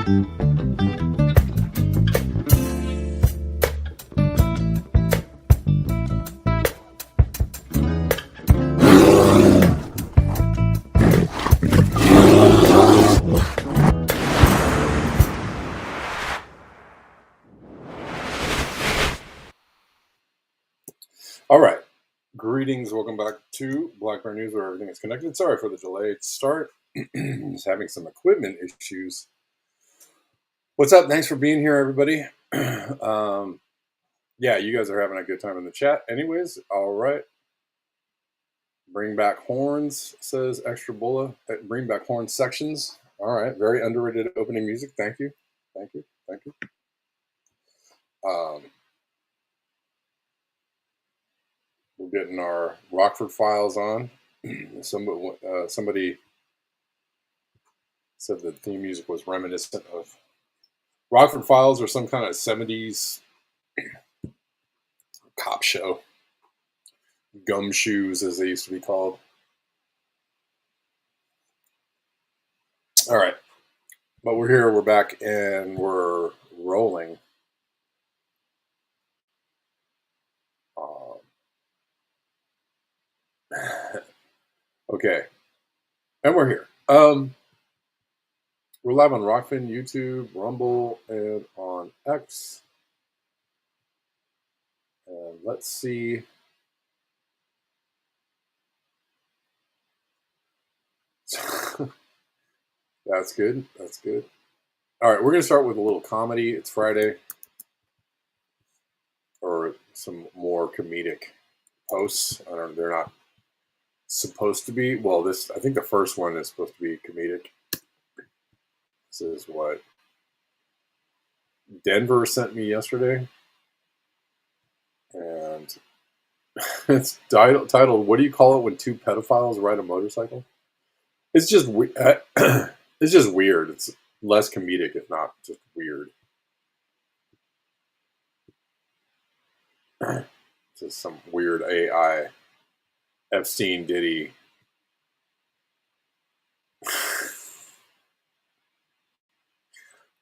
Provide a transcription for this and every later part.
All right. Greetings. Welcome back to Black Bear News, where everything is connected. Sorry for the delayed start. Just having some equipment issues. What's up? Thanks for being here, everybody. Yeah, you guys are having a good time in the chat. Anyways, all right. Bring back horns, says Extra Bulla. Bring back horn sections. All right. Very underrated opening music. Thank you. Thank you. Thank you. We're getting our Rockford Files on. Somebody said the theme music was reminiscent of Rockford Files or some kind of 70s cop show. Gumshoes, as they used to be called. All right. But we're here, we're back, and we're rolling. Okay. And we're here. We're live on Rockfin, YouTube, Rumble, and on X. And let's see. That's good. That's good. All right, we're going to start with a little comedy. It's Friday. Or some more comedic posts. I don't know, they're not supposed to be. Well, I think the first one is supposed to be comedic. This is what Denver sent me yesterday. And it's titled, "What do you call it when two pedophiles ride a motorcycle?" It's just it's just weird. It's less comedic, if not just weird. Just some weird AI Epstein Diddy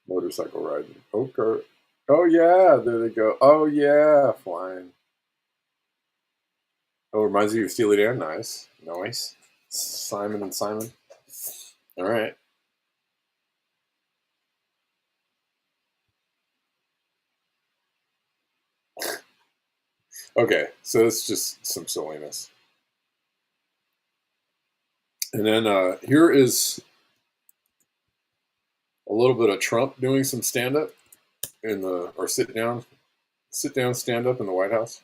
motorcycle riding. Okay. Oh yeah, there they go. Oh yeah, flying. Oh, reminds you of Steely Dan. Nice. Simon and Simon. All right. Okay, so it's just some silliness. And then here is a little bit of Trump doing some stand-up or sit-down stand-up in the White House.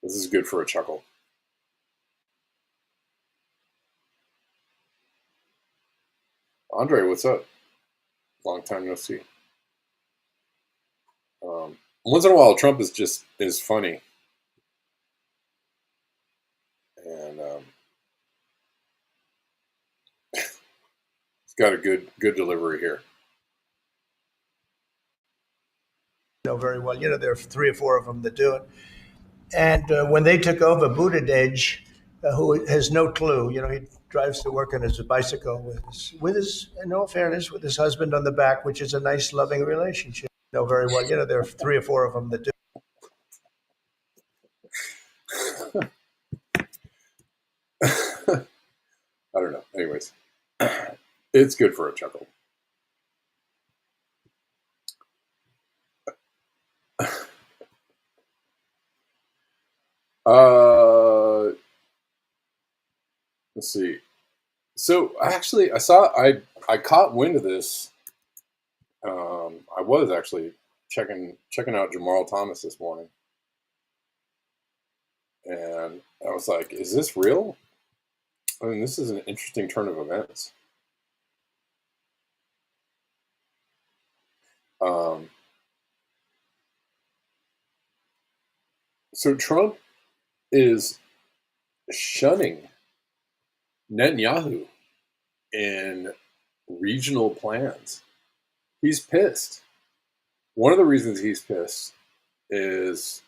This is good for a chuckle. Andre, what's up? Long time no see. Once in a while, Trump is funny. And he's got a good delivery here. Know very well. You know, there are 3 or 4 of them that do it. And when they took over, Buttigieg, who has no clue, you know, he drives to work on his bicycle with his, in all fairness, with his husband on the back, which is a nice, loving relationship. You know very well. You know, there are 3 or 4 of them that do. I don't know. Anyways, it's good for a chuckle. Let's see. So actually, I caught wind of this. I was actually checking out Jamal Thomas this morning, and I was like, "Is this real?" I mean, this is an interesting turn of events. So Trump is shunning Netanyahu in regional plans. He's pissed. One of the reasons he's pissed is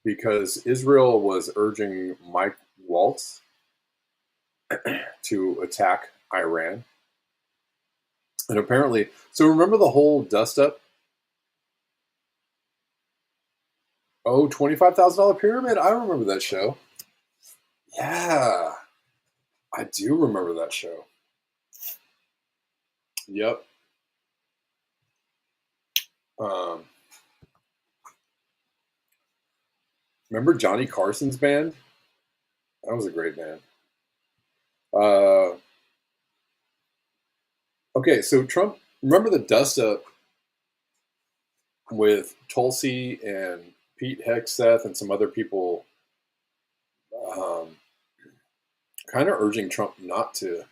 because Israel was urging Mike Waltz to attack Iran. And apparently, so remember the whole dust up? Oh, $25,000 pyramid. I remember that show. Yeah, I do remember that show. Yep. Um, remember Johnny Carson's band? That was a great band. Okay, so Trump, remember the dust up with Tulsi and Pete Hegseth and some other people um, kind of urging Trump not to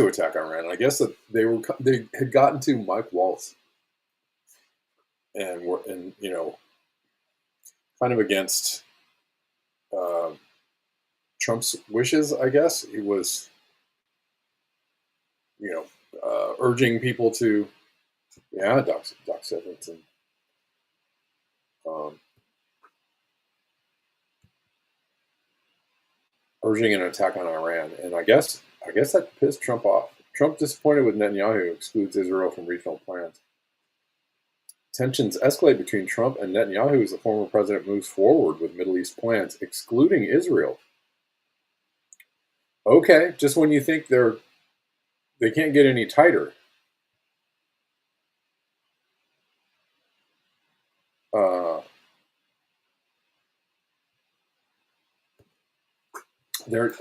attack Iran. I guess that they had gotten to Mike Waltz and were kind of against uh, Trump's wishes. I guess he was urging people to Doc Severinsen. Um, urging an attack on Iran, and I guess that pissed Trump off. Trump, disappointed with Netanyahu, excludes Israel from regional plans. Tensions escalate between Trump and Netanyahu as the former president moves forward with Middle East plans, excluding Israel. Okay, just when you think they can't get any tighter.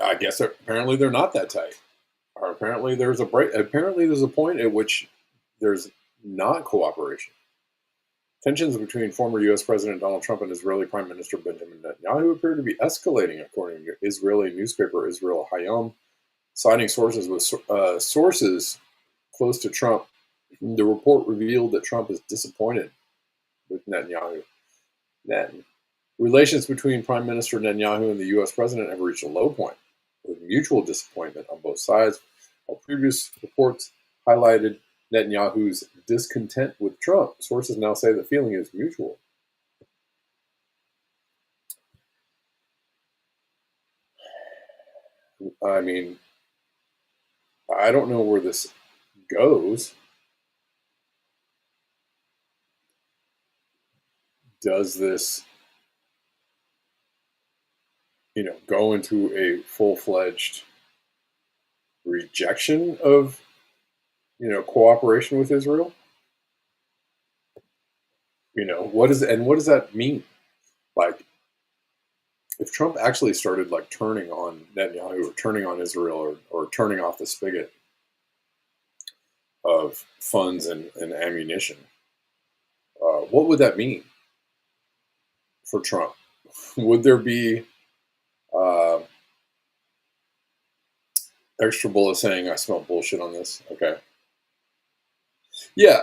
I guess apparently they're not that tight. Or apparently there's a break. Apparently there's a point at which there's not cooperation. Tensions between former U.S. President Donald Trump and Israeli Prime Minister Benjamin Netanyahu appear to be escalating, according to Israeli newspaper Israel Hayom, citing sources close to Trump. The report revealed that Trump is disappointed with Netanyahu. Relations between Prime Minister Netanyahu and the U.S. President have reached a low point, with mutual disappointment on both sides, while previous reports highlighted Netanyahu's discontent with Trump. Sources now say the feeling is mutual. I mean, I don't know where this goes. Does this, go into a full-fledged rejection of, cooperation with Israel? What does that mean? Like, if Trump actually started turning on Netanyahu or turning on Israel or turning off the spigot of funds and ammunition, what would that mean for Trump? Would there be extra bullets saying I smell bullshit on this? Okay. Yeah,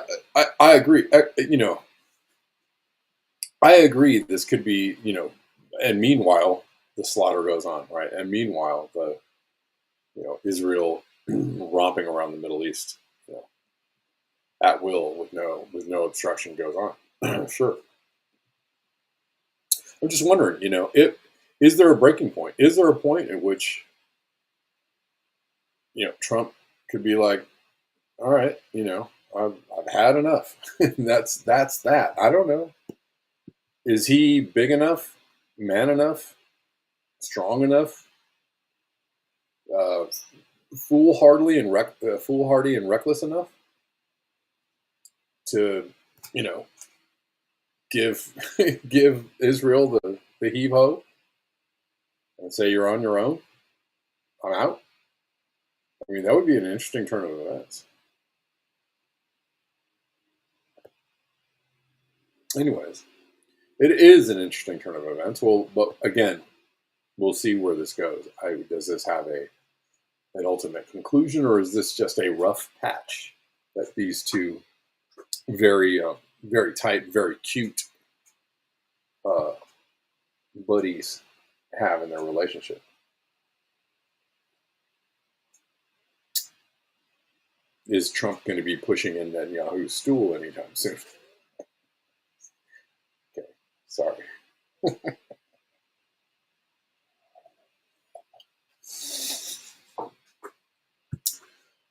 I agree. I agree this could be, and meanwhile, the slaughter goes on, right? And meanwhile, the, Israel romping around the Middle East, at will with no obstruction goes on. Sure. I'm just wondering, is there a breaking point? Is there a point at which, Trump could be like, all right, I've had enough. that's that. I don't know. Is he big enough, man enough, strong enough, uh, foolhardy and reckless enough to, give give Israel the heave ho and say you're on your own? I'm out. I mean, that would be an interesting turn of events. Anyways, it is an interesting turn of events. Well, but again, we'll see where this goes. Does this have an ultimate conclusion, or is this just a rough patch that these two very very tight, very cute uh, buddies have in their relationship? Is Trump going to be pushing in Netanyahu's stool anytime soon? Okay, sorry.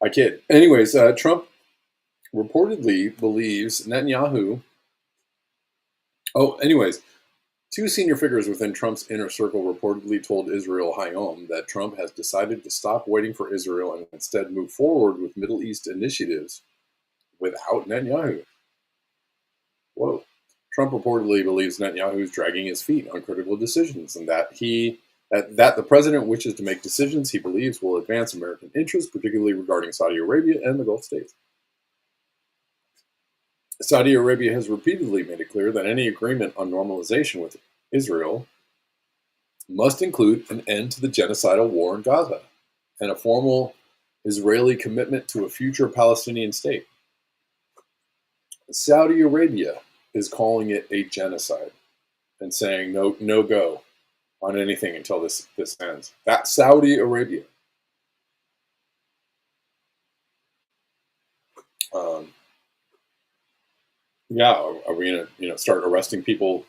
I kid. Anyways, Trump reportedly believes Netanyahu. Oh, anyways, two senior figures within Trump's inner circle reportedly told Israel Hayom that Trump has decided to stop waiting for Israel and instead move forward with Middle East initiatives without Netanyahu. Whoa. Trump reportedly believes Netanyahu is dragging his feet on critical decisions and that the president wishes to make decisions he believes will advance American interests, particularly regarding Saudi Arabia and the Gulf states. Saudi Arabia has repeatedly made it clear that any agreement on normalization with Israel must include an end to the genocidal war in Gaza and a formal Israeli commitment to a future Palestinian state. Saudi Arabia is calling it a genocide and saying no go on anything until this ends. That's Saudi Arabia. Yeah, are we going to start arresting people?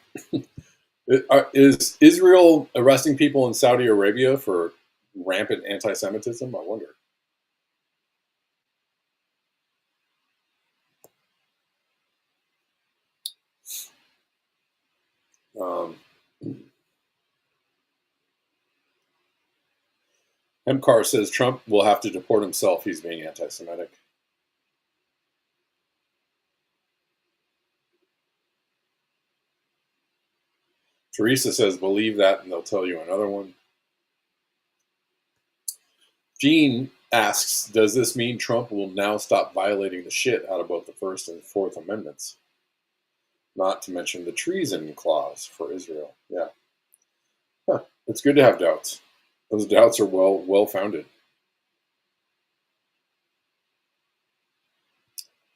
Is Israel arresting people in Saudi Arabia for rampant anti-Semitism? I wonder. Um, Hemcar says Trump will have to deport himself. He's being anti-Semitic. Teresa says, believe that and they'll tell you another one. Jean asks, does this mean Trump will now stop violating the shit out of both the First and Fourth Amendments? Not to mention the treason clause for Israel. Yeah. Huh. It's good to have doubts. Those doubts are well-founded.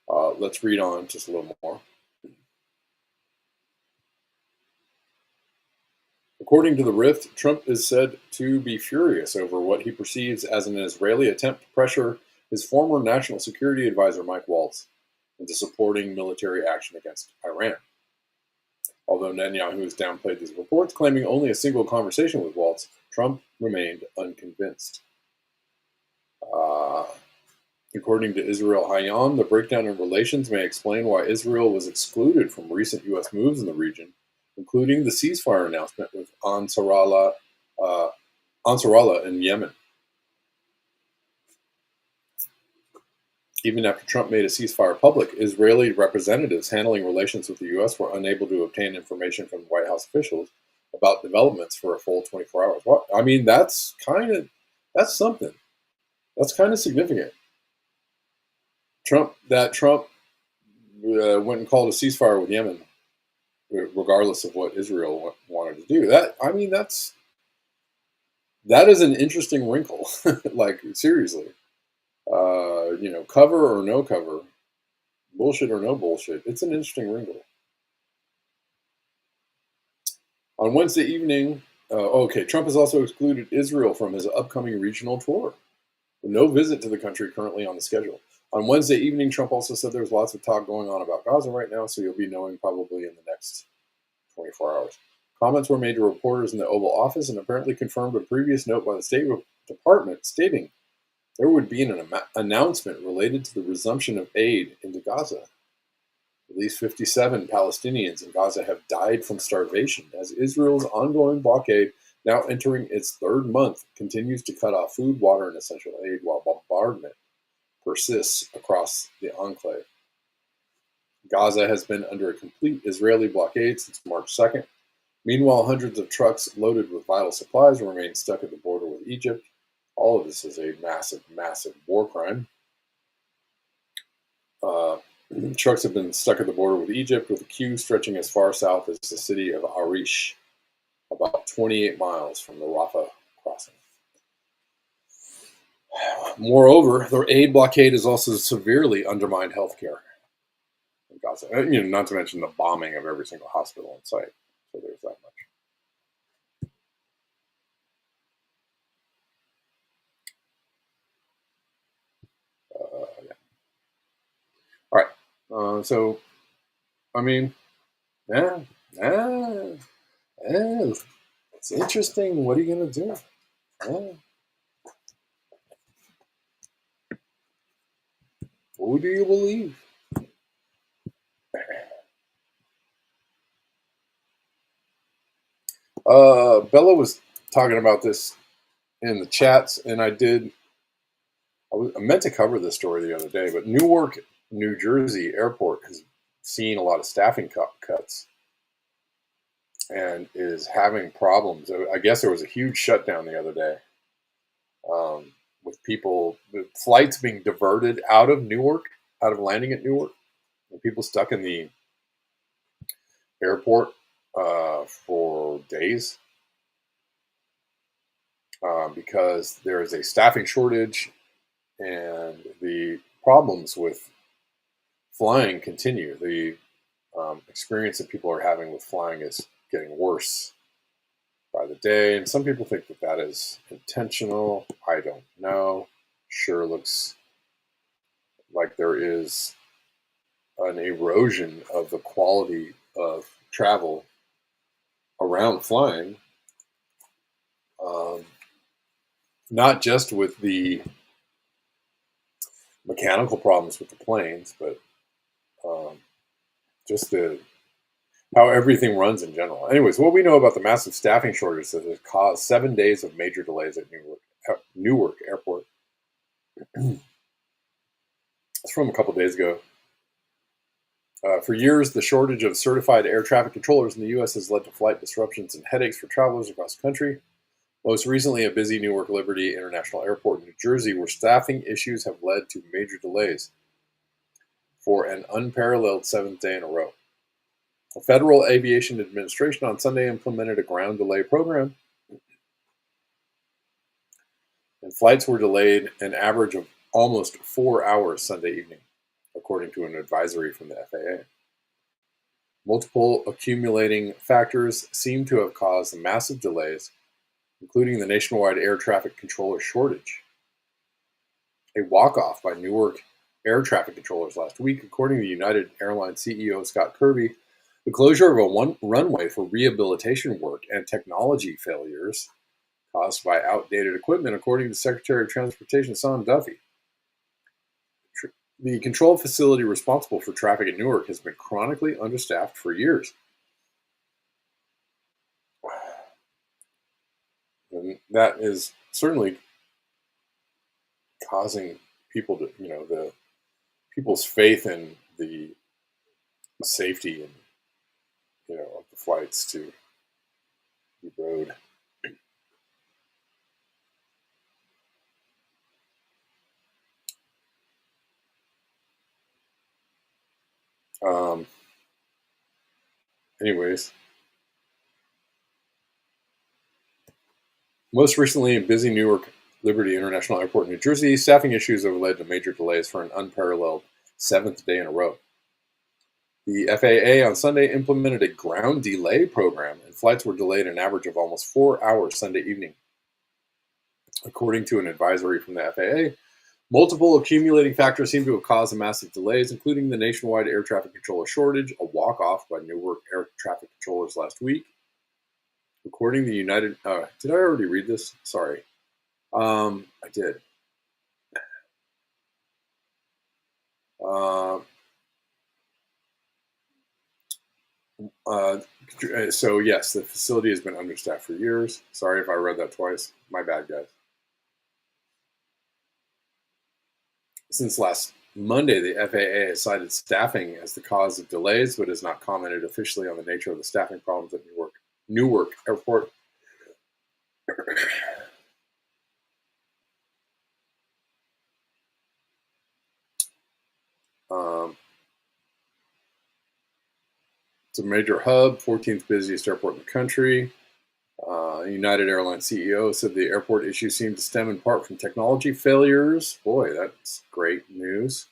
Let's read on just a little more. According to the Rift, Trump is said to be furious over what he perceives as an Israeli attempt to pressure his former national security advisor, Mike Waltz, into supporting military action against Iran. Although Netanyahu has downplayed these reports, claiming only a single conversation with Waltz, Trump remained unconvinced. According to Israel Hayom, the breakdown in relations may explain why Israel was excluded from recent U.S. moves in the region, including the ceasefire announcement with Ansarallah in Yemen. Even after Trump made a ceasefire public, Israeli representatives handling relations with the U.S. were unable to obtain information from White House officials about developments for a full 24 hours. Well, I mean, that's something. That's kind of significant. Trump went and called a ceasefire with Yemen, regardless of what Israel wanted to do. That is an interesting wrinkle. Like, seriously, cover or no cover, bullshit or no bullshit. It's an interesting wrinkle. On Wednesday evening, Trump has also excluded Israel from his upcoming regional tour. No visit to the country currently on the schedule. On Wednesday evening, Trump also said there's lots of talk going on about Gaza right now, so you'll be knowing probably in the next 24 hours. Comments were made to reporters in the Oval Office and apparently confirmed a previous note by the State Department stating there would be an announcement related to the resumption of aid into Gaza. At least 57 Palestinians in Gaza have died from starvation as Israel's ongoing blockade, now entering its third month, continues to cut off food, water, and essential aid while bombardment persists across the enclave. Gaza has been under a complete Israeli blockade since March 2nd. Meanwhile, hundreds of trucks loaded with vital supplies remain stuck at the border with Egypt. All of this is a massive, massive war crime. Trucks have been stuck at the border with Egypt, with a queue stretching as far south as the city of Arish, about 28 miles from the Rafah crossing. Moreover, their aid blockade has also severely undermined healthcare in Gaza. Not to mention the bombing of every single hospital in sight. So there's that much. Yeah. All right. So, I mean, it's interesting. What are you gonna do? Yeah. Who do you believe? Bella was talking about this in the chats, and I meant to cover this story the other day, but Newark, New Jersey airport has seen a lot of staffing cuts and is having problems. I guess there was a huge shutdown the other day, with the flights being diverted out of Newark, out of landing at Newark, and people stuck in the airport for days because there is a staffing shortage, and the problems with flying continue. The experience that people are having with flying is getting worse by the day, and some people think that that is intentional. I don't know. Sure looks like there is an erosion of the quality of travel around flying, not just with the mechanical problems with the planes, but just how everything runs in general. Anyways, what we know about the massive staffing shortage that has caused 7 days of major delays at Newark Airport. It's from a couple days ago. For years, the shortage of certified air traffic controllers in the U.S. has led to flight disruptions and headaches for travelers across the country. Most recently, a busy Newark Liberty International Airport in New Jersey, where staffing issues have led to major delays for an unparalleled 7th day in a row. The Federal Aviation Administration on Sunday implemented a ground delay program, and flights were delayed an average of almost 4 hours Sunday evening, according to an advisory from the FAA. Multiple accumulating factors seem to have caused the massive delays, including the nationwide air traffic controller shortage. A walk-off by Newark air traffic controllers last week, according to United Airlines CEO Scott Kirby, the closure of a runway for rehabilitation work and technology failures caused by outdated equipment, according to Secretary of Transportation Sean Duffy. The control facility responsible for traffic at Newark has been chronically understaffed for years. And that is certainly causing people to, the people's faith in the safety and, of the flights to erode. Anyways, most recently in busy Newark Liberty International Airport in New Jersey, staffing issues have led to major delays for an unparalleled 7th day in a row. The FAA on Sunday implemented a ground delay program, and flights were delayed an average of almost 4 hours Sunday evening. According to an advisory from the FAA, multiple accumulating factors seem to have caused the massive delays, including the nationwide air traffic controller shortage, a walk-off by Newark air traffic controllers last week. According to the United... did I already read this? Sorry. I did. So yes, the facility has been understaffed for years. Sorry if I read that twice. My bad, guys. Since last Monday, the FAA has cited staffing as the cause of delays, but has not commented officially on the nature of the staffing problems at Newark Airport. It's a major hub, 14th busiest airport in the country. United Airlines CEO said the airport issue seemed to stem in part from technology failures. Boy, that's great news.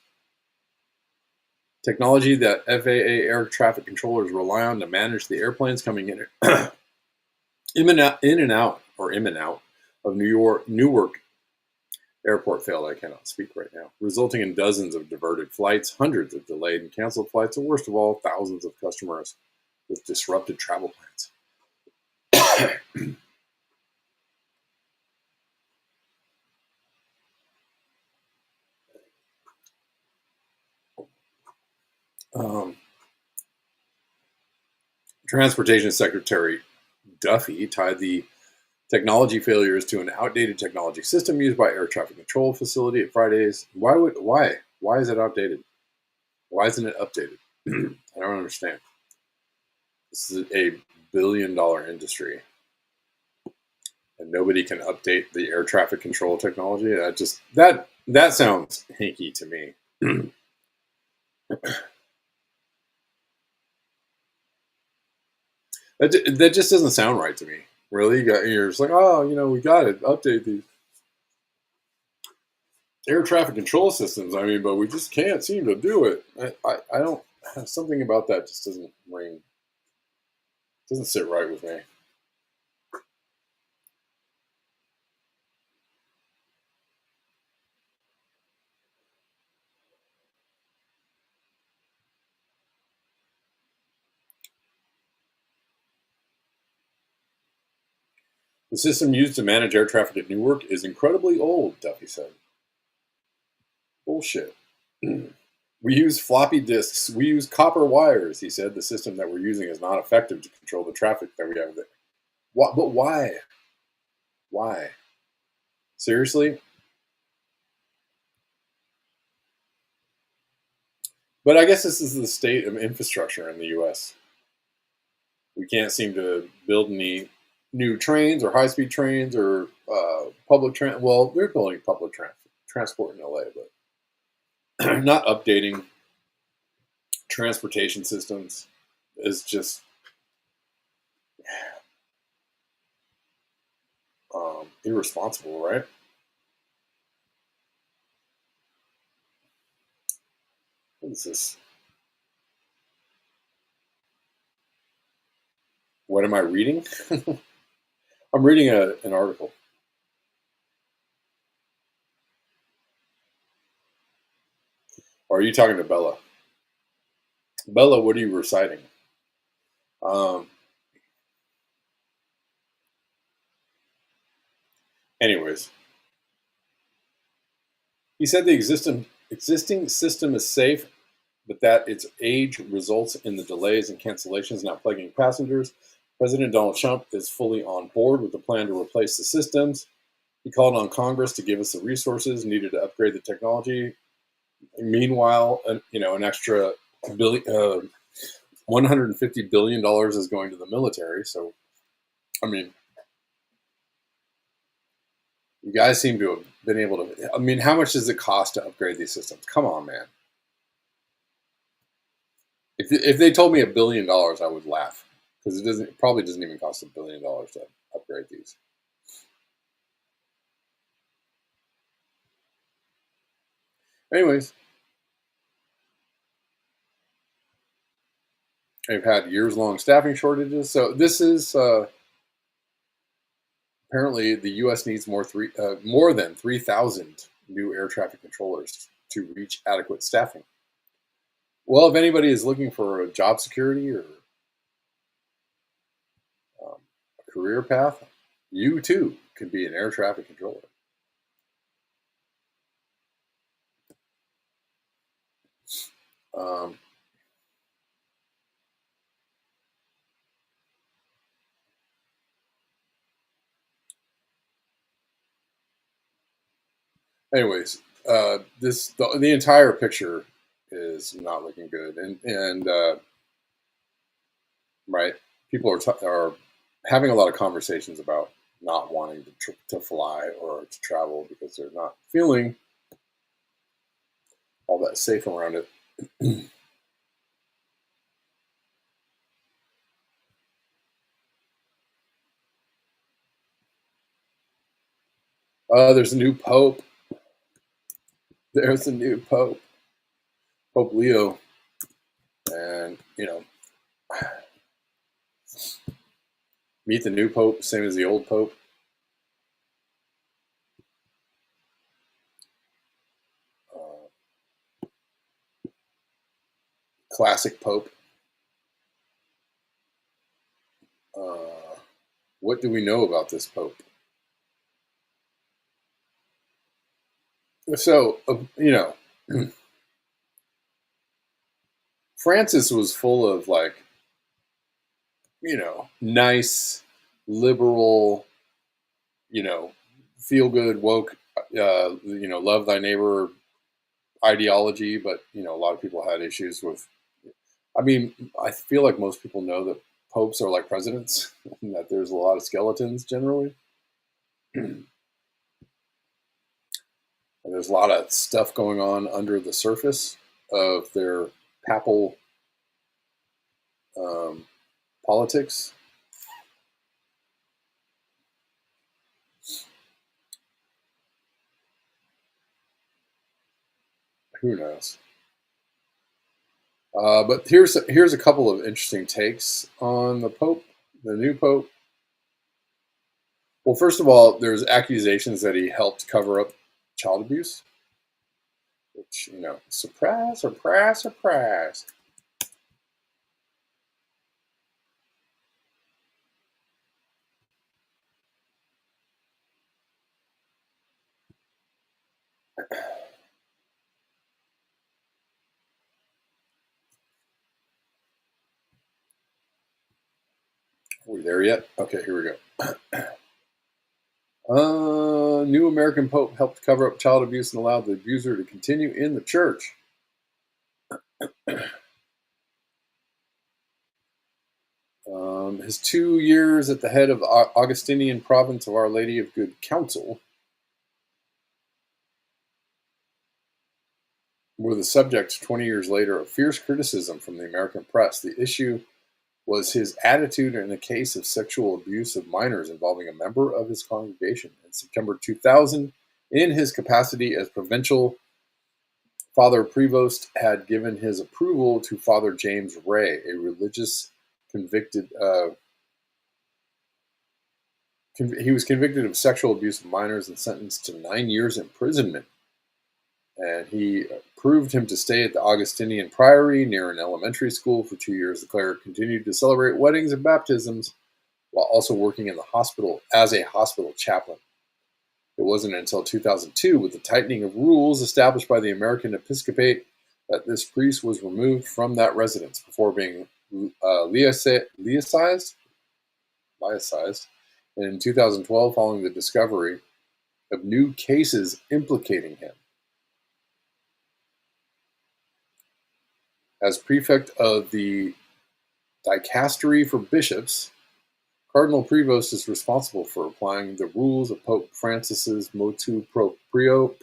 Technology that FAA air traffic controllers rely on to manage the airplanes coming in and out of Newark Airport failed. I cannot speak right now, resulting in dozens of diverted flights, hundreds of delayed and canceled flights, and worst of all, thousands of customers with disrupted travel plans. Transportation Secretary Duffy tied the technology failures to an outdated technology system used by air traffic control facility at Fridays. Why is it outdated? Why isn't it updated? I don't understand. This is a billion-dollar industry, and nobody can update the air traffic control technology. That sounds hinky to me. That just doesn't sound right to me. Really, you're just like, oh, we got to update these air traffic control systems. I mean, but we just can't seem to do it. I don't. Something about that just doesn't sit right with me. The system used to manage air traffic at Newark is incredibly old, Duffy said. Bullshit. We use floppy disks. We use copper wires, he said. The system that we're using is not effective to control the traffic that we have there. But why? Why? Seriously? But I guess this is the state of infrastructure in the U.S. We can't seem to build any new trains or high-speed trains or public transit. Well, they're building public transport in LA, but not updating transportation systems is just irresponsible, right? What is this? What am I reading? I'm reading an article. Or are you talking to Bella? Bella, what are you reciting? Anyways, he said the existing system is safe, but that its age results in the delays and cancellations now plaguing passengers. President Donald Trump is fully on board with the plan to replace the systems. He called on Congress to give us the resources needed to upgrade the technology. Meanwhile, an extra $150 billion is going to the military. So, I mean, you guys seem to have been able to. I mean, how much does it cost to upgrade these systems? Come on, man. If they told me $1 billion, I would laugh because it probably doesn't even cost $1 billion to upgrade these. Anyways, they've had years-long staffing shortages. So this is apparently the U.S. needs more than 3,000 new air traffic controllers to reach adequate staffing. Well, if anybody is looking for a job security or a career path, you too could be an air traffic controller. Anyways, the entire picture is not looking good, and right, people are having a lot of conversations about not wanting to fly or to travel because they're not feeling all that safe around it. There's a new pope. There's a new pope, Pope Leo, and meet the new pope, same as the old pope. Classic pope. What do we know about this pope? So, Francis was full of like, nice, liberal, feel good, woke, love thy neighbor ideology. But, a lot of people had issues with, I feel like most people know that popes are like presidents and that there's a lot of skeletons generally. And there's a lot of stuff going on under the surface of their papal politics. Who knows? But here's a couple of interesting takes on the Pope, the new Pope. Well, first of all, there's accusations that he helped cover up child abuse, which, surprise, surprise, surprise. Are we there yet? Okay, here we go. New American Pope helped cover up child abuse and allowed the abuser to continue in the church. His 2 years at the head of the Augustinian province of Our Lady of Good Counsel were the subject 20 years later of fierce criticism from the American press. The issue was his attitude in a case of sexual abuse of minors involving a member of his congregation. In September 2000, in his capacity as provincial, Father Prevost had given his approval to Father James Ray, a religious convicted. He was convicted of sexual abuse of minors and sentenced to 9 years imprisonment. And he approved him to stay at the Augustinian Priory near an elementary school for 2 years. The cleric continued to celebrate weddings and baptisms while also working in the hospital as a hospital chaplain. It wasn't until 2002, with the tightening of rules established by the American Episcopate, that this priest was removed from that residence before being laicized in 2012 following the discovery of new cases implicating him. As prefect of the dicastery for bishops, Cardinal Prevost is responsible for applying the rules of Pope Francis's motu proprio.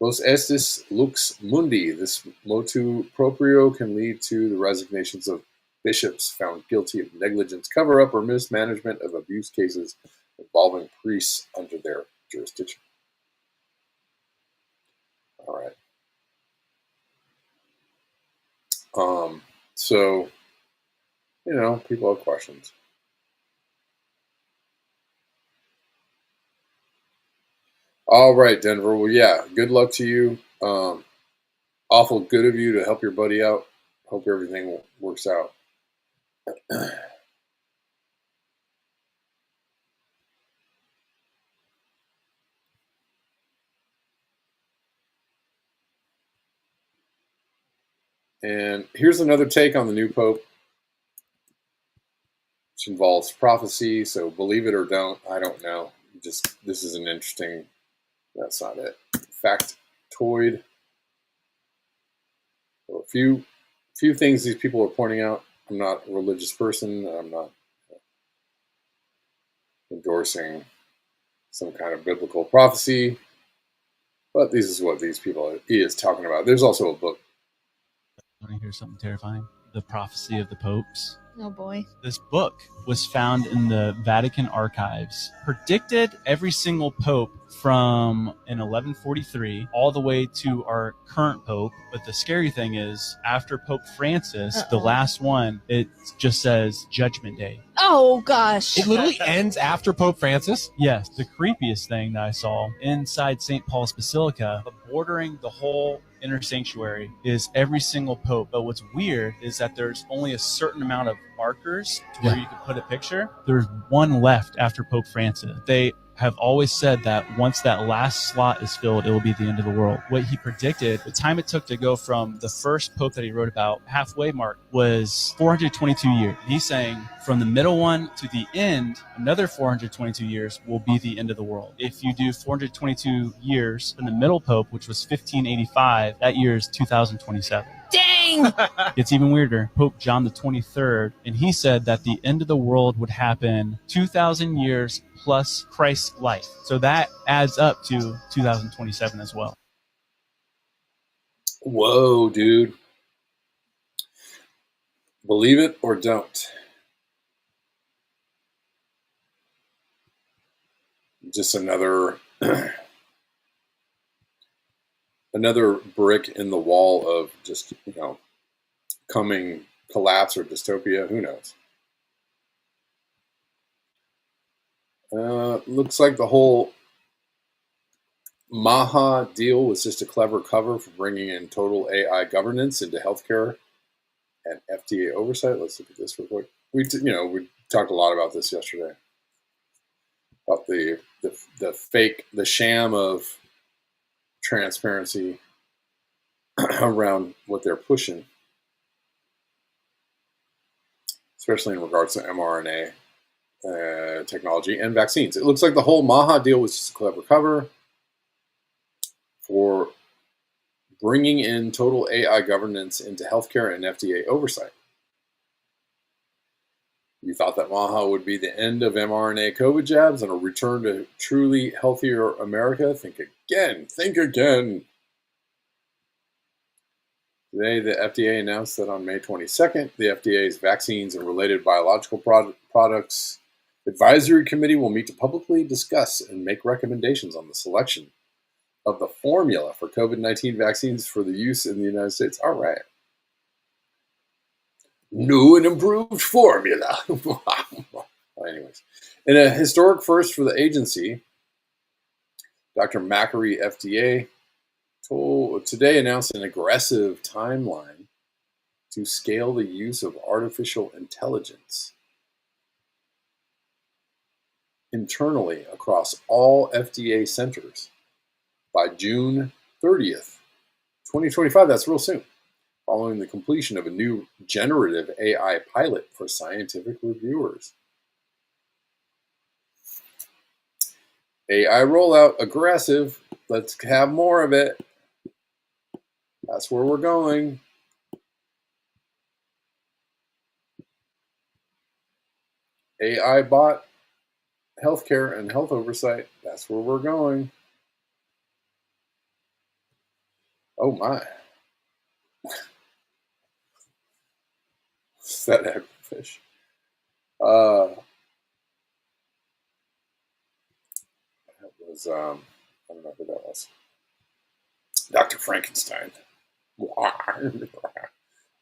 Vos estis lux mundi. This motu proprio can lead to the resignations of bishops found guilty of negligence, cover-up, or mismanagement of abuse cases involving priests under their jurisdiction. All right. So, people have questions. All right, Denver. Well, yeah, good luck to you. Awful good of you to help your buddy out. Hope everything works out. And here's another take on the new Pope, which involves prophecy. So believe it or don't, I don't know. This is an interesting, that's not it, factoid. So a few things these people are pointing out. I'm not a religious person. I'm not endorsing some kind of biblical prophecy, but this is what he is talking about. There's also a book. Want to hear something terrifying? The Prophecy of the Popes. Oh boy. This book was found in the Vatican archives. Predicted every single pope from in 1143 all the way to our current pope. But the scary thing is, after Pope Francis, the last one, it just says Judgment Day. Oh gosh. It literally ends after Pope Francis? Yes. The creepiest thing that I saw inside St. Paul's Basilica, bordering the whole inner sanctuary, is every single pope. But what's weird is that there's only a certain amount of markers to where you can put a picture. There's one left after Pope Francis. They have always said that once that last slot is filled, it will be the end of the world. What he predicted, the time it took to go from the first pope that he wrote about, halfway mark, was 422 years. He's saying from the middle one to the end, another 422 years will be the end of the world. If you do 422 years from the middle pope, which was 1585, that year is 2027. Dang! It's even weirder. Pope John the 23rd, and he said that the end of the world would happen 2,000 years plus Christ's life. So that adds up to 2027 as well. Whoa, dude. Believe it or don't. Just another another brick in the wall of just, coming collapse or dystopia. Who knows? Looks like the whole Maha deal was just a clever cover for bringing in total AI governance into healthcare and FDA oversight. Let's look at this real quick. We talked a lot about this yesterday, about the fake, the sham of transparency around what they're pushing, especially in regards to mRNA technology and vaccines. It looks like the whole Maha deal was just a clever cover for bringing in total AI governance into healthcare and FDA oversight. You thought that Maha would be the end of mRNA COVID jabs and a return to truly healthier America? Think again. Think again. Today, the FDA announced that on May 22nd, the FDA's Vaccines and Related Biological Products Advisory Committee will meet to publicly discuss and make recommendations on the selection of the formula for COVID-19 vaccines for the use in the United States. All right. New and improved formula. Anyways, in a historic first for the agency, Dr. Macri, FDA, today announced an aggressive timeline to scale the use of artificial intelligence internally across all FDA centers by June 30th, 2025. That's real soon, following the completion of a new generative AI pilot for scientific reviewers. AI rollout, aggressive. Let's have more of it. That's where we're going. AI bot healthcare and health oversight. That's where we're going. Oh my. What's that agrifish? That was, I don't know who that was. Dr. Frankenstein.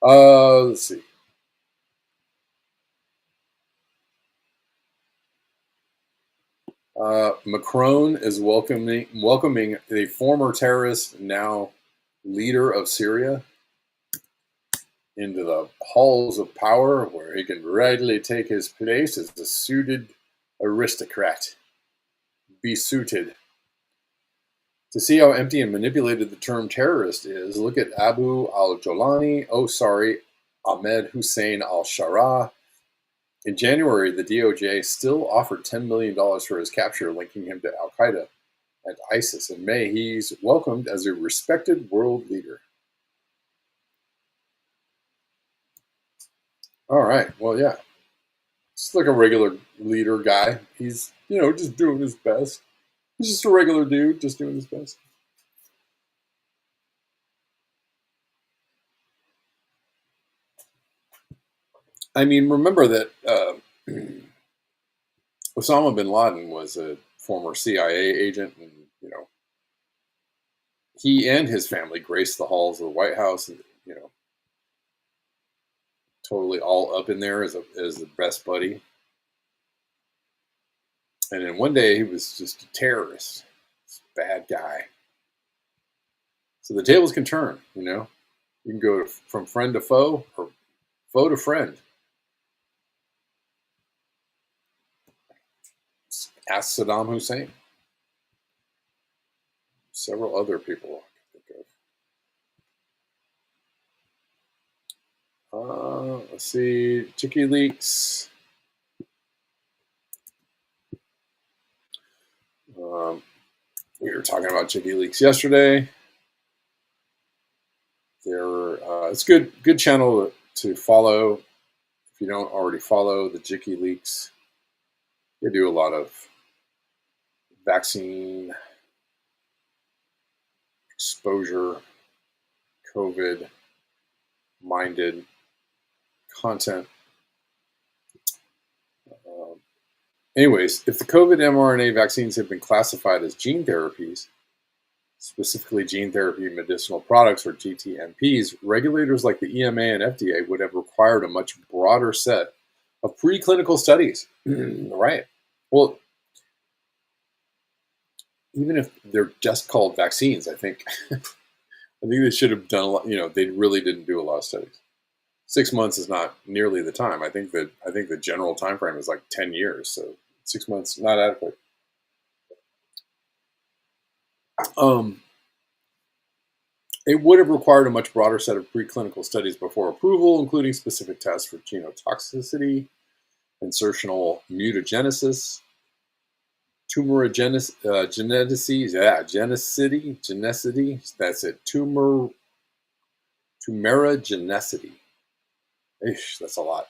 Let's see. Macron is welcoming the former terrorist, now leader of Syria, into the halls of power, where he can rightly take his place as a suited aristocrat. Be suited. To see how empty and manipulated the term terrorist is, look at Abu al-Jolani, Ahmed Hussein al-Shara. In January, the DOJ still offered $10 million for his capture, linking him to al-Qaeda and ISIS. In May, he's welcomed as a respected world leader. All right, well, yeah. Just like a regular leader guy. He's, just doing his best. He's just a regular dude, just doing his best. I mean, remember that Osama bin Laden was a former CIA agent, and he and his family graced the halls of the White House, and totally all up in there as the best buddy. And then one day he was just a terrorist, bad guy. So the tables can turn, You can go from friend to foe, or foe to friend. Ask Saddam Hussein. Several other people I can think of. Let's see. WikiLeaks. We were talking about WikiLeaks yesterday. It's good channel to follow if you don't already follow the WikiLeaks. They do a lot of vaccine exposure, COVID minded content. Anyways, if the COVID mRNA vaccines have been classified as gene therapies, specifically gene therapy medicinal products or GTMPs, regulators like the EMA and FDA would have required a much broader set of preclinical studies. Right. Well, even if they're just called vaccines, I think they should have done a lot. They really didn't do a lot of studies. 6 months is not nearly the time. I think the general time frame is like 10 years. So 6 months, not adequate. It would have required a much broader set of preclinical studies before approval, including specific tests for genotoxicity, insertional mutagenesis, geneticity. That's it. Tumorigenicity. That's a lot.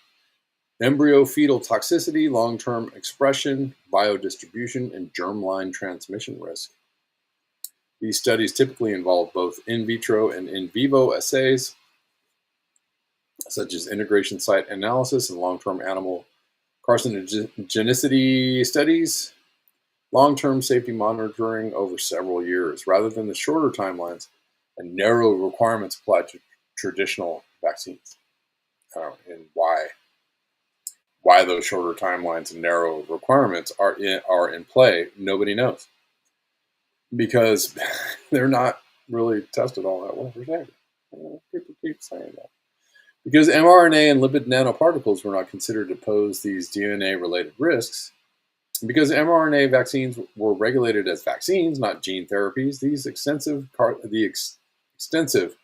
Embryo fetal toxicity, long-term expression, biodistribution, and germline transmission risk. These studies typically involve both in vitro and in vivo assays, such as integration site analysis and long-term animal carcinogenicity studies, long-term safety monitoring over several years, rather than the shorter timelines and narrow requirements applied to traditional vaccines. And why those shorter timelines and narrow requirements are in play, nobody knows. Because they're not really tested all that well for safety. People keep saying that. Because mRNA and lipid nanoparticles were not considered to pose these DNA-related risks, because mRNA vaccines were regulated as vaccines, not gene therapies, the extensive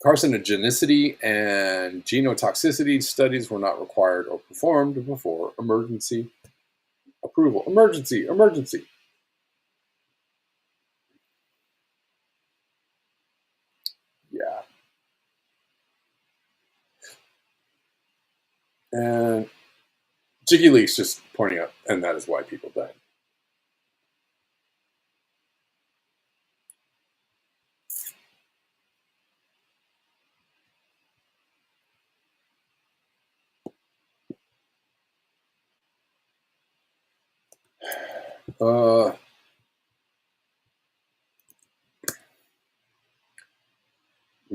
carcinogenicity and genotoxicity studies were not required or performed before emergency approval. Emergency. Yeah. And WikiLeaks just pointing out, and that is why people died.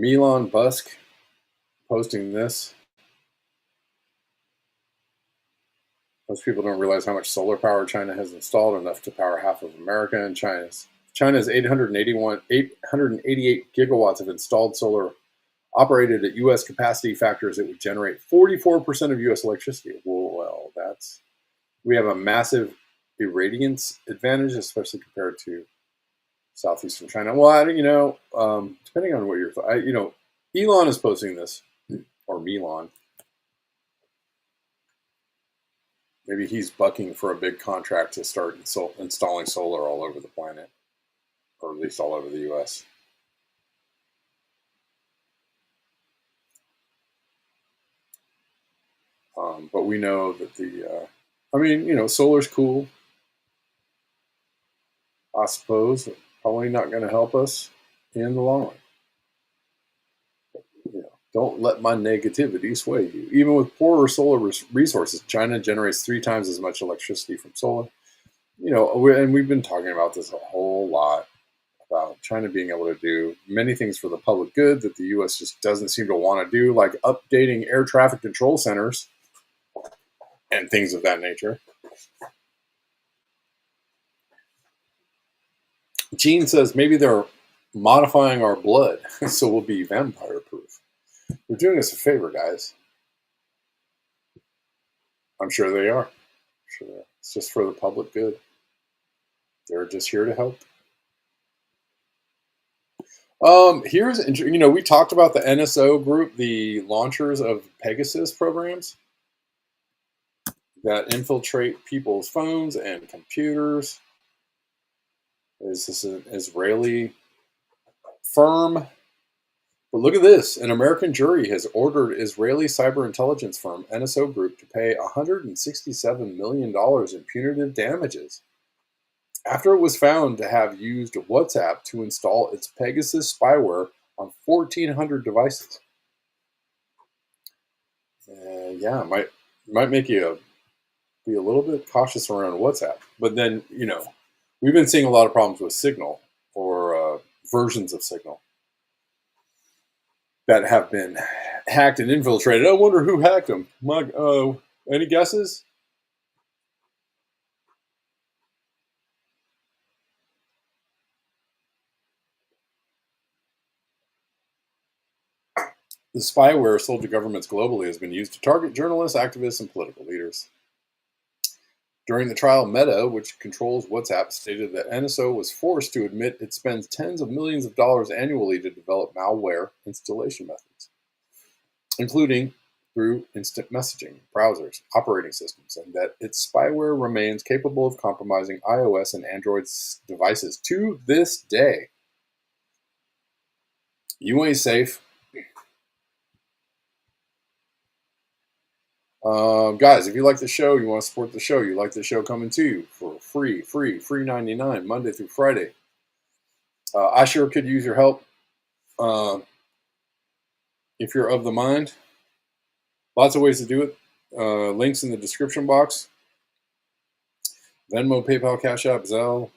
Elon Musk posting this. Most people don't realize how much solar power China has installed, enough to power half of America and China's 888 gigawatts of installed solar. Operated at U.S. capacity factors, it would generate 44% of U.S. electricity. Well, we have a massive irradiance advantage, especially compared to southeastern China. Well, depending on what you're, Elon is posting this, or Milan. Maybe he's bucking for a big contract to start installing solar all over the planet, or at least all over the U.S. But we know that solar's cool. I suppose probably not going to help us in the long run. Don't let my negativity sway you. Even with poorer solar resources, China generates 3 times as much electricity from solar. And we've been talking about this a whole lot, about China being able to do many things for the public good that the U.S. just doesn't seem to want to do, like updating air traffic control centers and things of that nature. Gene says maybe they're modifying our blood so we'll be vampire proof. They're doing us a favor, guys. I'm sure they are. It's just for the public good. They're just here to help. Here's, we talked about the NSO group, the launchers of Pegasus programs that infiltrate people's phones and computers. Is this an Israeli firm? But look at this. An American jury has ordered Israeli cyber intelligence firm NSO Group to pay $167 million in punitive damages after it was found to have used WhatsApp to install its Pegasus spyware on 1,400 devices. Yeah, might make you be a little bit cautious around WhatsApp. But then, we've been seeing a lot of problems with Signal or versions of Signal that have been hacked and infiltrated. I wonder who hacked them. Any guesses? The spyware sold to governments globally has been used to target journalists, activists, and political leaders. During the trial, Meta, which controls WhatsApp, stated that NSO was forced to admit it spends tens of millions of dollars annually to develop malware installation methods, including through instant messaging, browsers, operating systems, and that its spyware remains capable of compromising iOS and Android devices to this day. You ain't safe. Guys, if you like the show, you want to support the show, you like the show coming to you for free 99 Monday through Friday. I sure could use your help. If you're of the mind, lots of ways to do it. Links in the description box. Venmo, PayPal, CashApp, Zelle,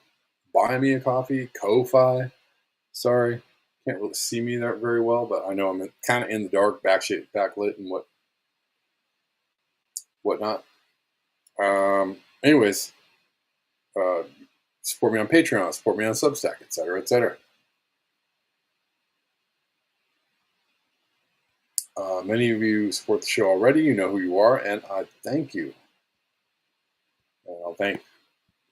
buy me a coffee, Ko-Fi. Sorry, can't really see me there very well, but I know I'm kind of in the dark, backlit, and whatnot. Anyways, support me on Patreon, support me on Substack, etc., etc. Many of you support the show already. You know who you are, and I thank you. And I'll thank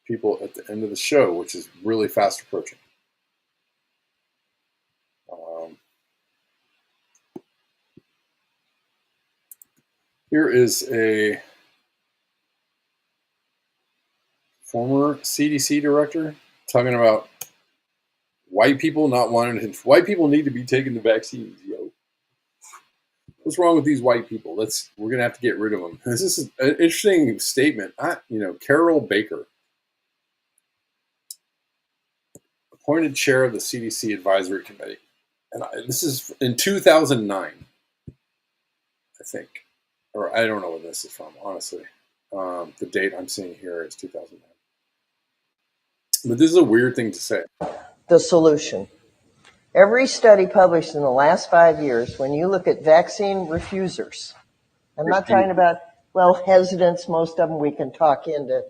people at the end of the show, which is really fast approaching. Here is a former CDC director talking about white people not wanting to. White people need to be taking the vaccines, yo. What's wrong with these white people? We're gonna have to get rid of them. This is an interesting statement. Carol Baker, appointed chair of the CDC Advisory Committee, and this is in 2009, I think, or I don't know where this is from, honestly. The date I'm seeing here is 2009. But this is a weird thing to say. The solution. Every study published in the last 5 years, when you look at vaccine refusers, I'm not talking about, hesitants, most of them we can talk into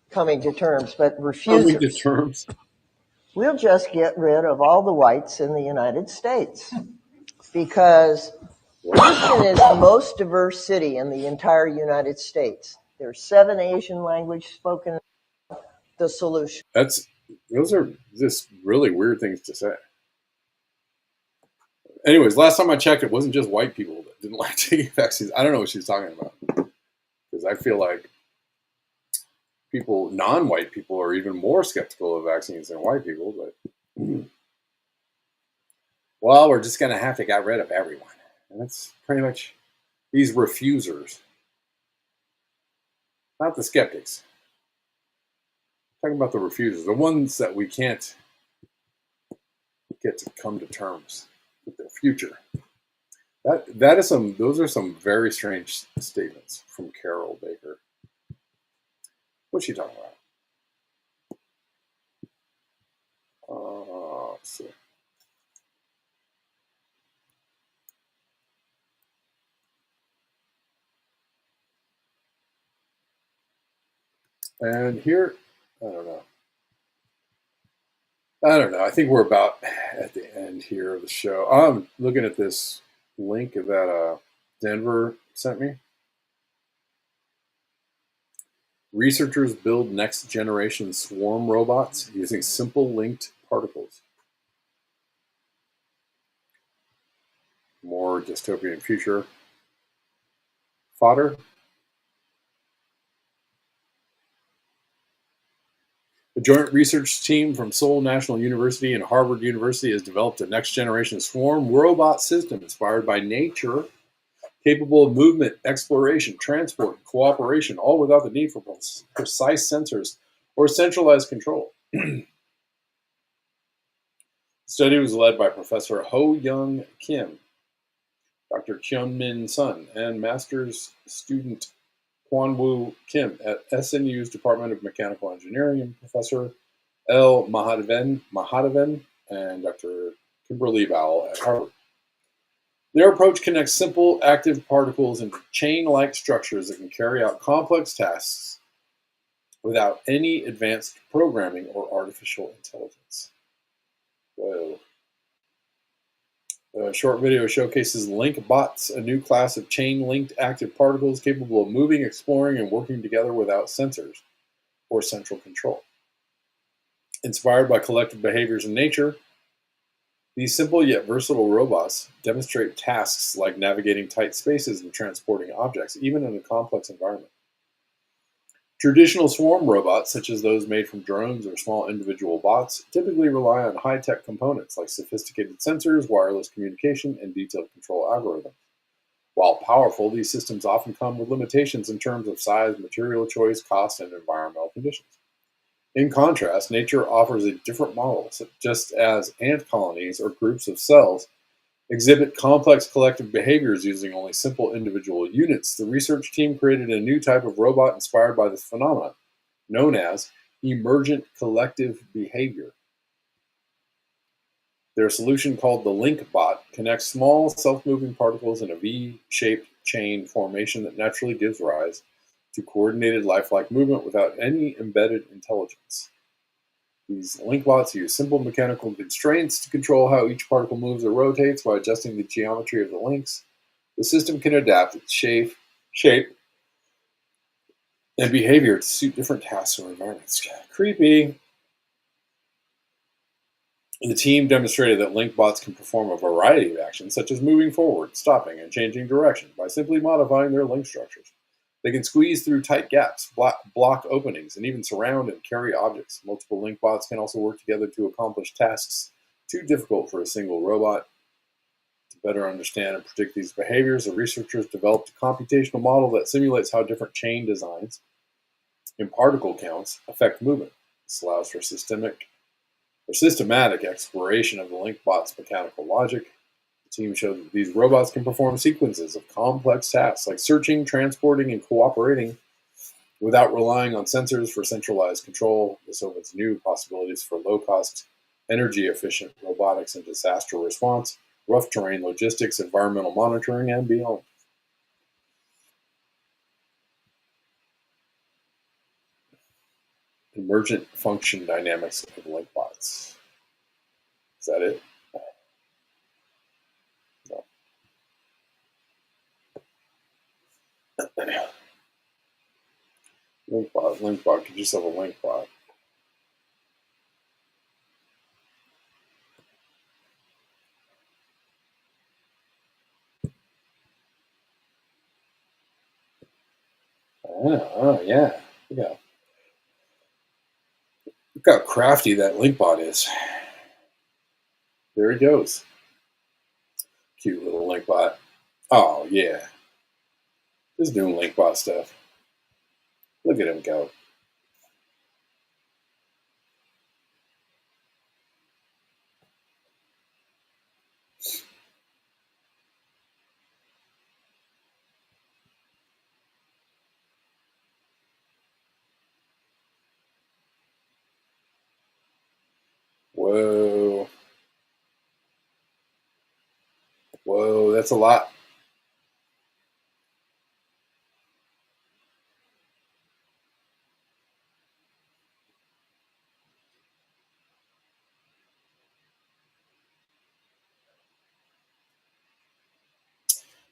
coming to terms, but refusers. We'll just get rid of all the whites in the United States because Houston is the most diverse city in the entire United States. There's 7 Asian languages spoken. The solution. Those are just really weird things to say. Anyways, last time I checked, it wasn't just white people that didn't like taking vaccines. I don't know what she's talking about, because I feel like non-white people are even more skeptical of vaccines than white people. But we're just going to have to get rid of everyone. And that's pretty much these refusers, not the skeptics. I'm talking about the refusers, the ones that we can't get to come to terms with their future. Those are some very strange statements from Carol Baker. What's she talking about? Let's see. And here, I don't know. I think we're about at the end here of the show. I'm looking at this link that Denver sent me. Researchers build next-generation swarm robots using simple linked particles. More dystopian future fodder. A joint research team from Seoul National University and Harvard University has developed a next-generation swarm robot system inspired by nature, capable of movement, exploration, transport, and cooperation, all without the need for precise sensors or centralized control. The study was led by Professor Ho Young Kim, Dr. Kyunmin Sun, and master's student Kwanwoo Kim at SNU's Department of Mechanical Engineering, and Professor L. Mahadevan and Dr. Kimberly Bowell at Harvard. Their approach connects simple, active particles into chain-like structures that can carry out complex tasks without any advanced programming or artificial intelligence. Whoa. A short video showcases LinkBots, a new class of chain-linked active particles capable of moving, exploring, and working together without sensors or central control. Inspired by collective behaviors in nature, these simple yet versatile robots demonstrate tasks like navigating tight spaces and transporting objects, even in a complex environment. Traditional swarm robots, such as those made from drones or small individual bots, typically rely on high-tech components like sophisticated sensors, wireless communication, and detailed control algorithms. While powerful, these systems often come with limitations in terms of size, material choice, cost, and environmental conditions. In contrast, nature offers a different model, just as ant colonies or groups of cells exhibit complex collective behaviors using only simple individual units. The research team created a new type of robot inspired by this phenomenon, known as emergent collective behavior. Their solution, called the LinkBot, connects small self-moving particles in a V-shaped chain formation that naturally gives rise to coordinated lifelike movement without any embedded intelligence. These LinkBots use simple mechanical constraints to control how each particle moves or rotates by adjusting the geometry of the links. The system can adapt its shape, and behavior to suit different tasks or environments. Creepy. The team demonstrated that LinkBots can perform a variety of actions, such as moving forward, stopping, and changing direction by simply modifying their link structures. They can squeeze through tight gaps, block openings, and even surround and carry objects. Multiple LinkBots can also work together to accomplish tasks too difficult for a single robot. To better understand and predict these behaviors, the researchers developed a computational model that simulates how different chain designs and particle counts affect movement. This allows for systematic exploration of the LinkBot's mechanical logic. The team showed that these robots can perform sequences of complex tasks like searching, transporting, and cooperating without relying on sensors for centralized control. This opens new possibilities for low-cost, energy-efficient robotics and disaster response, rough terrain logistics, environmental monitoring, and beyond. Emergent function dynamics of LinkBots. Is that it? No. LinkBot, get yourself a LinkBot. Oh, yeah. Look how crafty that LinkBot is. There he goes. Cute little LinkBot. Oh, yeah. Just doing LinkBot stuff. Look at him go. Whoa. Whoa, that's a lot.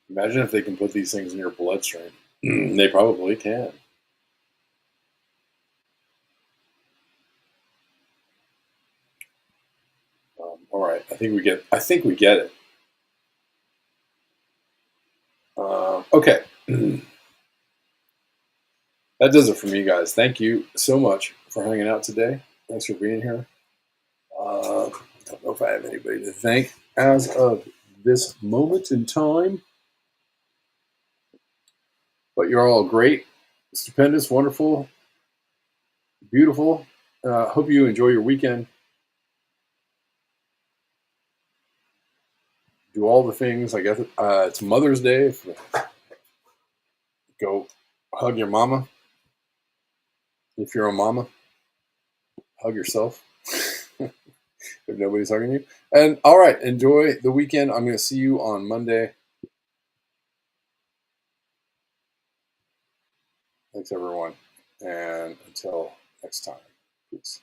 Imagine if they can put these things in your bloodstream. They probably can. All right, I think we get it. Okay. That does it for me, guys. Thank you so much for hanging out today. Thanks for being here. I don't know if I have anybody to thank as of this moment in time, but you're all great, stupendous, wonderful, beautiful. Hope you enjoy your weekend. Do all the things. I guess it's Mother's Day. Go hug your mama. If you're a mama, hug yourself. If nobody's hugging you. And all right, enjoy the weekend. I'm going to see you on Monday. Thanks, everyone. And until next time, peace.